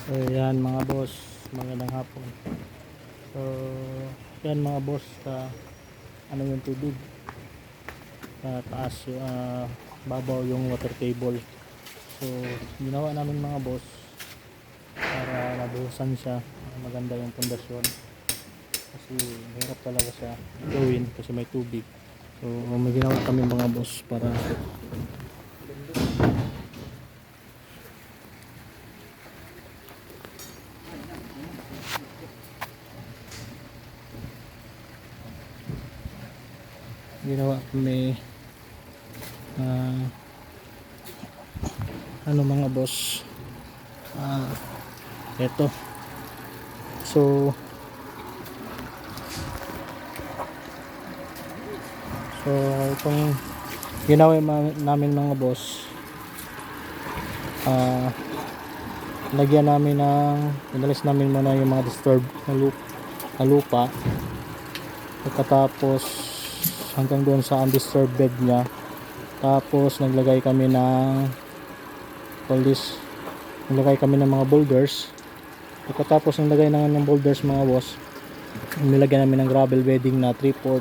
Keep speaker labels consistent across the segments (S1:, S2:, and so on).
S1: Ayan mga boss, magandang hapon. So, yan mga boss, ano yung tubig sa taas, babaw yung water table. So, ginawa namin mga boss para nabuhusan siya, maganda yung pundasyon. Kasi hirap talaga siya gawin kasi may tubig. So, may ginawa kami mga boss para ginawa kami ano mga boss, eto. So itong ginawa namin mga boss, lagyan namin inalis namin muna yung mga disturbed na lupa, pagkatapos hanggang doon sa undisturbed bed niya. Tapos naglagay kami ng mga boulders. Pagkatapos naglagay ng boulders mga boss, nilagyan namin ng gravel bedding na 3/4.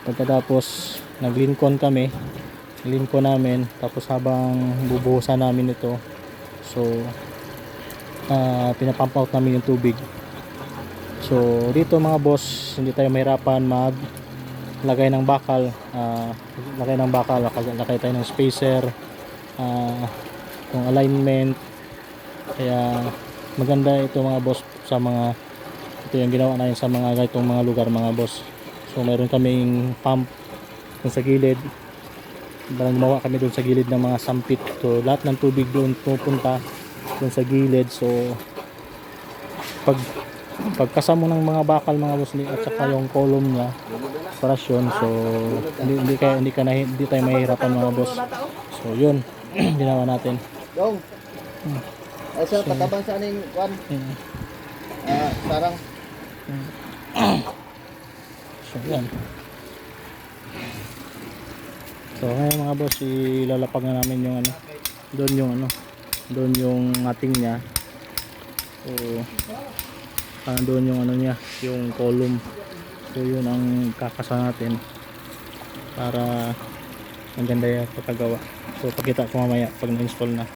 S1: Pagkatapos naglinkon namin, tapos habang bubuhusan namin ito, so pinapump out namin yung tubig. So dito mga boss, hindi tayo mahirapan lagay ng bakal, lagay tayo ng spacer, yung alignment. Kaya maganda ito mga boss ito yung ginawa namin sa mga ganitong mga lugar mga boss. So mayroon kaming pump dun sa gilid, parang gumawa kami dun sa gilid ng mga sampit, so lahat ng tubig doon pupunta dun sa gilid. So pagkasamo ng mga bakal mga boss at saka yung column niya parasyon, so hindi tayo mahihirapan mga boss. So yun ginawa natin.
S2: Dong. Ay sa katabang sa aning kwan. Sarang.
S1: So yan. So ngayon mga boss, ilalapag na namin yung doon yung ating niya. So doon yung niya, yung column. So yun ang kakasa natin para maganda yung pagkagawa. So pakita ko mamaya pag na-install na.